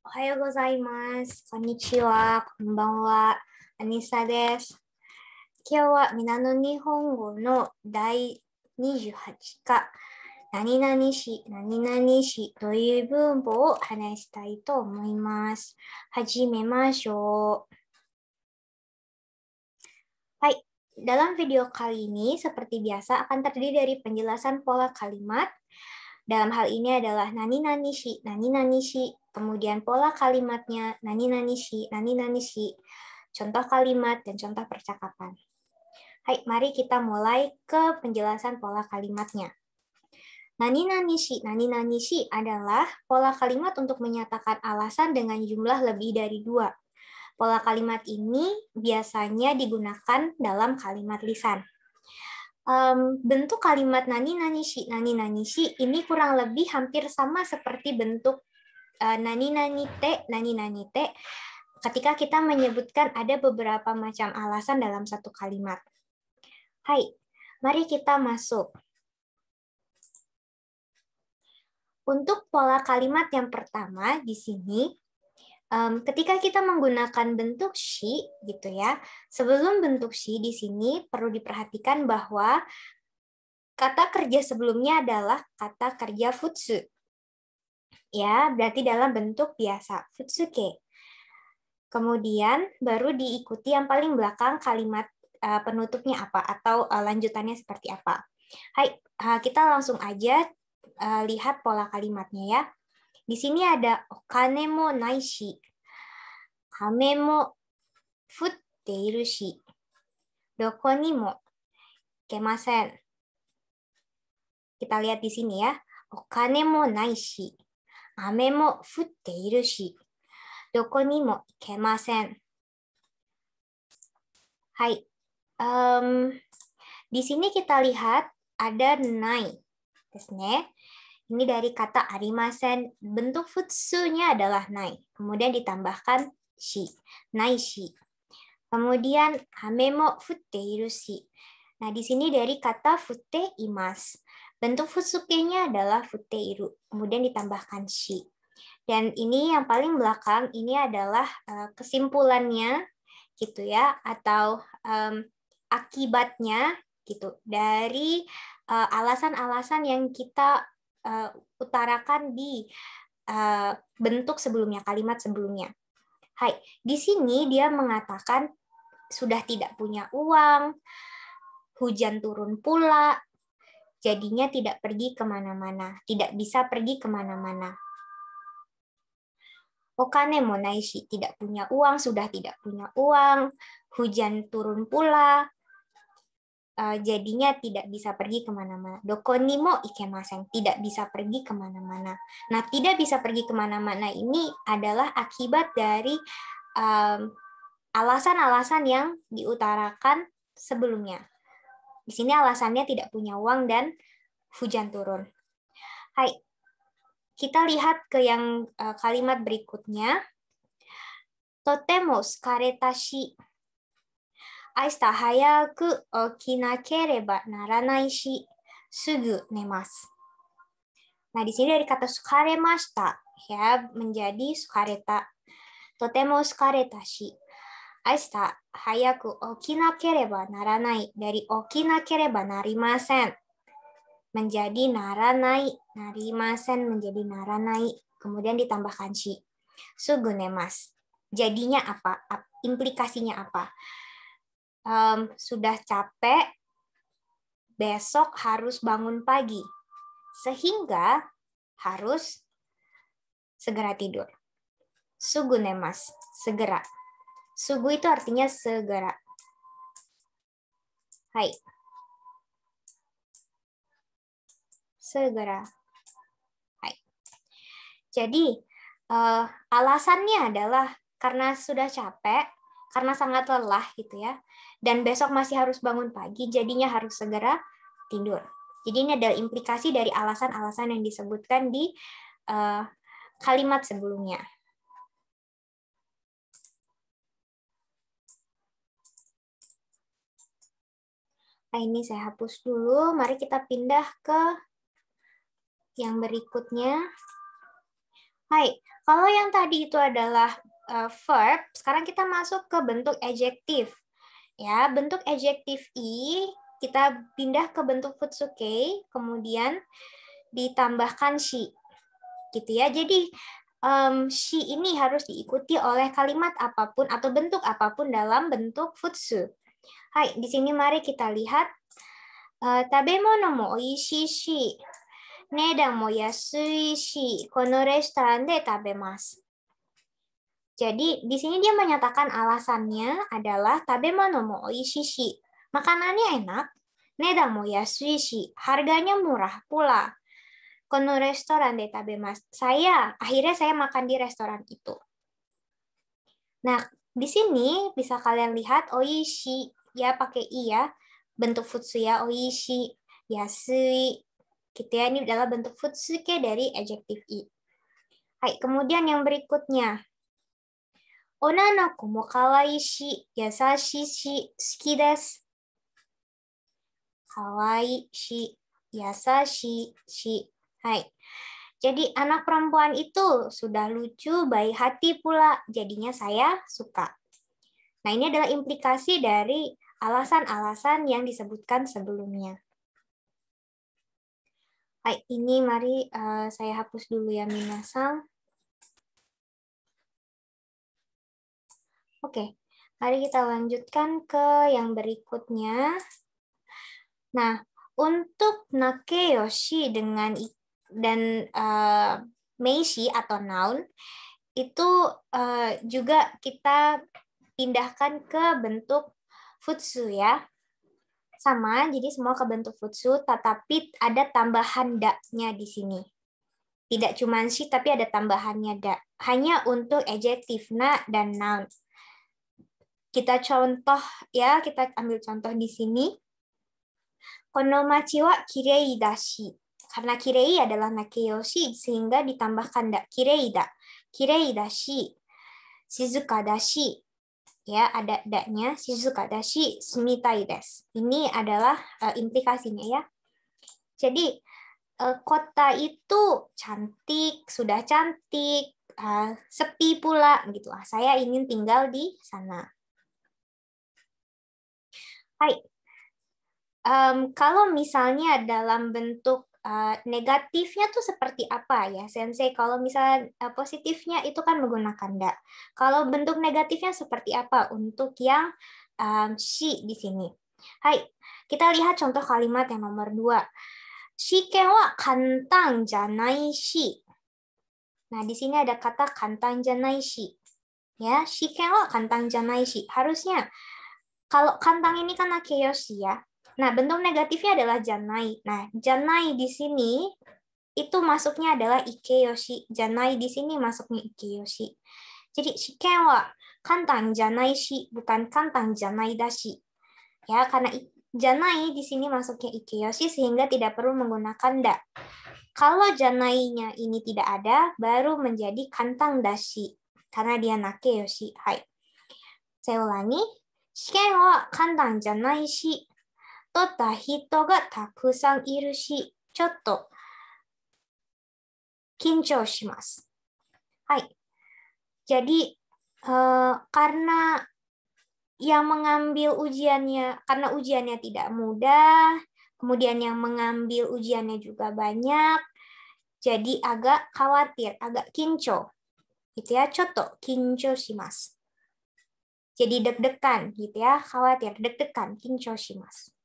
おはようございます。こんにちは。こんばんは。アニサです。今日は皆の日本語の第28課、何々し、何々しという文法を話したいと思います。始めましょう。Hai, dalam video kali ini seperti biasa akan terdiri dari penjelasan pola kalimat. Dalam hal ini adalah nani nani shi, kemudian pola kalimatnya nani nani shi, contoh kalimat dan contoh percakapan. Hai, mari kita mulai ke penjelasan pola kalimatnya. Nani nani shi adalah pola kalimat untuk menyatakan alasan dengan jumlah lebih dari 2. Pola kalimat ini biasanya digunakan dalam kalimat lisan. Bentuk kalimat nani nani shi ini kurang lebih hampir sama seperti bentuk nani nani te ketika kita menyebutkan ada beberapa macam alasan dalam satu kalimat. Hai, mari kita masuk. Untuk pola kalimat yang pertama di sini, ketika kita menggunakan bentuk shi, gitu ya, sebelum bentuk shi di sini perlu diperhatikan bahwa kata kerja sebelumnya adalah kata kerja futsu. Ya, berarti dalam bentuk biasa, futsuke. Kemudian baru diikuti yang paling belakang kalimat penutupnya apa atau lanjutannya seperti apa. Hai, kita langsung aja lihat pola kalimatnya ya. Di sini ada okane mo nai shi, ame mo futte iru shi, doko ni mo ikemasen. Kita lihat di sini ya. Okane mo nai shi, ame mo futte iru shi, doko ni mo ikemasen. Hai. Di sini kita lihat ada nai. Ini dari kata arimasen, bentuk futsunya adalah nai. Kemudian ditambahkan shi, nai shi. Kemudian ame mo futte iru shi. Nah, di sini dari kata futte imas. Bentuk futsuke-nya adalah futte iru. Kemudian ditambahkan shi. Dan ini yang paling belakang ini adalah kesimpulannya gitu ya, atau akibatnya gitu dari alasan-alasan yang kita utarakan di bentuk sebelumnya, kalimat sebelumnya. Hai, di sini dia mengatakan sudah tidak punya uang, hujan turun pula, jadinya tidak pergi kemana-mana, tidak bisa pergi kemana-mana. Okane mo nai shi, tidak punya uang, sudah tidak punya uang, hujan turun pula, jadinya tidak bisa pergi kemana-mana. Doko ni mo ikemasen, tidak bisa pergi kemana-mana. Nah, tidak bisa pergi kemana-mana ini adalah akibat dari alasan-alasan yang diutarakan sebelumnya. Di sini alasannya tidak punya uang dan hujan turun. Hai, kita lihat ke yang kalimat berikutnya. Totemo tsukareta shi. 明日早く起きなければならないし、すぐ寝ます. Nah, di sini dari kata sukaremashita ya menjadi sukareta. Totemo sukareta shi. Aishita hayaku okinakereba naranai, dari okinakereba narimasen menjadi naranai, narimasen menjadi naranai, kemudian ditambahkan shi. Sugu nemasu. Jadinya apa? Implikasinya apa? Sudah capek, besok harus bangun pagi, sehingga harus segera tidur. Sugu nemasu, segera. Sugu itu artinya segera. Hai. Segera. Hai. Jadi, alasannya adalah karena sudah capek, karena sangat lelah gitu ya, dan besok masih harus bangun pagi, jadinya harus segera tidur. Jadi ini adalah implikasi dari alasan-alasan yang disebutkan di kalimat sebelumnya. Nah, ini saya hapus dulu. Mari kita pindah ke yang berikutnya. Hai, kalau yang tadi itu adalah verb, sekarang kita masuk ke bentuk adjektif. Ya, bentuk adjektif i kita pindah ke bentuk futsuke, kemudian ditambahkan shi, gitu ya. Jadi shi ini harus diikuti oleh kalimat apapun atau bentuk apapun dalam bentuk futsu. Hai, di sini mari kita lihat tabemono mo oishii shi, nedang mo yasui shi, kono restoran de tabemasu. Jadi di sini dia menyatakan alasannya adalah tabemono mo oishii shi. Makanannya enak, nedang mo yasui shi, harganya murah pula. Kono restoran de tabemasu. Akhirnya saya makan di restoran itu. Nah, di sini bisa kalian lihat oishi ya pakai i ya. Bentuk futsu ya, oishi, yasui. Gitu ya, ini adalah bentuk futsuke dari adjektif i. Hai, kemudian yang berikutnya. Onanoko mo kawaii shi, yasashii shi, suki desu. Kawaii shi, yasashii shi. Hai. Jadi anak perempuan itu sudah lucu, baik hati pula, jadinya saya suka. Nah, ini adalah implikasi dari alasan-alasan yang disebutkan sebelumnya. Baik, ini mari saya hapus dulu ya minasang. Oke, mari kita lanjutkan ke yang berikutnya. Nah, untuk nakeyoshi dan meishi atau noun, itu juga kita pindahkan ke bentuk futsu ya. Sama, jadi semua ke bentuk futsu, tetapi ada tambahan da-nya di sini. Tidak cuma shi, tapi ada tambahannya da. Hanya untuk adjektif na dan noun. Kita contoh ya, kita ambil contoh di sini. Kono machi wa kirei dashi. Karena kirei adalah nakeyoshi, sehingga ditambahkan da. Kirei da. Kirei dashi. Shizuka dashi. Ya, ada da-nya. Shizuka dashi sumitai desu. Ini adalah implikasinya ya. Jadi, kota itu cantik, sudah cantik, sepi pula gitu. Saya ingin tinggal di sana. Hai. Kalau misalnya dalam bentuk negatifnya tuh seperti apa ya, Sensei? Kalau misalnya positifnya itu kan menggunakan da. Kalau bentuk negatifnya seperti apa untuk yang shi di sini? Hai, kita lihat contoh kalimat yang nomor 2. Shiken wa kantang janai shi. Nah, di sini ada kata kantang janai shi. Ya, shiken wa kantang janai shi. Harusnya kalau kantang ini kan nakeyoshi ya. Nah, bentuk negatifnya adalah janai. Nah, janai di sini itu masuknya adalah ikeyoshi. Janai di sini masuknya ikeyoshi. Jadi, shiken wa kantang janai shi, bukan kantang janai dashi. Ya, karena janai di sini masuknya ikeyoshi sehingga tidak perlu menggunakan da. Kalau janai-nya ini tidak ada, baru menjadi kantang dashi. Karena dia nakeyoshi. Hai. Saya ulangi. Shiken wa kantang janai shi. 取った人がたくさんいるし、ちょっと緊張します。Hai. Jadi karena yang mengambil ujiannya, karena ujiannya tidak mudah, kemudian yang mengambil ujiannya juga banyak, jadi agak khawatir, agak kinco. Gitu ya, choto kincho shimasu. Jadi deg-degan gitu ya, khawatir, deg-degan, kincho shimasu.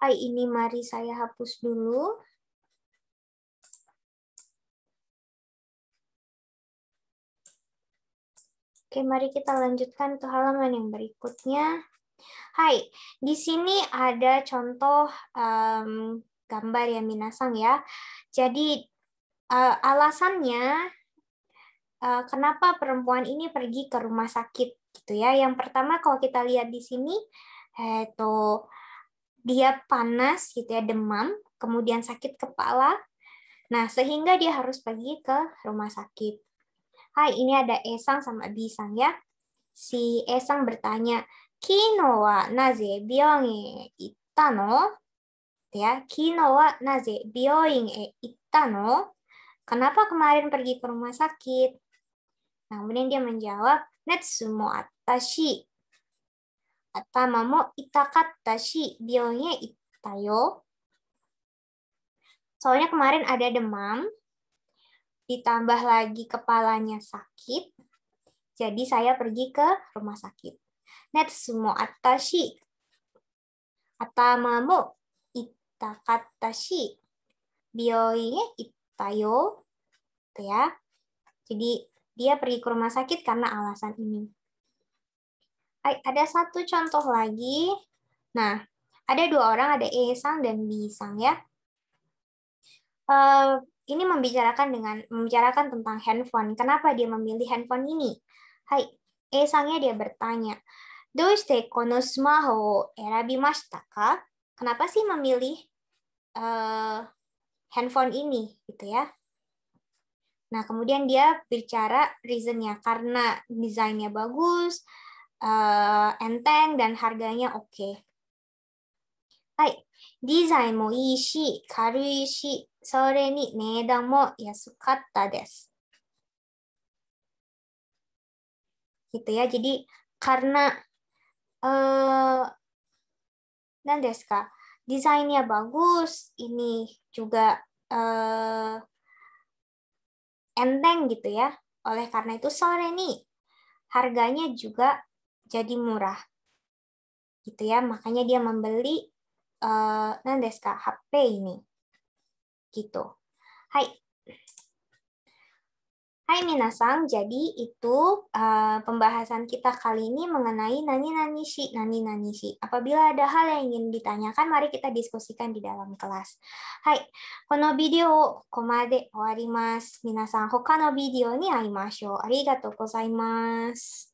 Hai, ini mari saya hapus dulu. Oke, mari kita lanjutkan ke halaman yang berikutnya. Hai, di sini ada contoh gambar ya minasang ya. Jadi alasannya kenapa perempuan ini pergi ke rumah sakit gitu ya. Yang pertama kalau kita lihat di sini dia panas gitu ya, demam, kemudian sakit kepala. Nah, sehingga dia harus pergi ke rumah sakit. Hai, ini ada Esang sama Bisang ya. Si Esang bertanya, Kino wa naze byouin itta no? Ya, kino wa naze byoin e itta no? Kenapa kemarin pergi ke rumah sakit? Nah, kemudian dia menjawab, netsu mo atta shi. Atama mo itakatta shi byoin e itta yo. Soalnya kemarin ada demam, ditambah lagi kepalanya sakit, jadi saya pergi ke rumah sakit. Netsu mo atta shi. Atama mo itakatta shi byoin e itta yo. Gitu ya. Jadi dia pergi ke rumah sakit karena alasan ini. Ada satu contoh lagi. Nah, ada dua orang, ada E-sang dan B-sang ya. Ini membicarakan tentang handphone. Kenapa dia memilih handphone ini? Hai, E-sangnya dia bertanya, "Doshite kono smaho o erabimashita ka?" Kenapa sih memilih handphone ini, gitu ya? Nah, kemudian dia bicara reason-nya karena desainnya bagus, enteng, dan harganya oke. Hai, desain mo ii shi, karui shi, sore ni nedan mo yasukatta desu. Gitu ya, jadi karena desu ka, desainnya bagus, ini juga enteng gitu ya. Oleh karena itu sore nih harganya juga jadi murah. Gitu ya, makanya dia membeli desu ka, HP ini. Gitu. Hai. Hai minasang, jadi itu pembahasan kita kali ini mengenai nani-nani shi, nani-nani shi. Apabila ada hal yang ingin ditanyakan, mari kita diskusikan di dalam kelas. Hai, kono video o komade owarimasu. Minasang, hoka no video ni aimashou. Arigatou gozaimasu.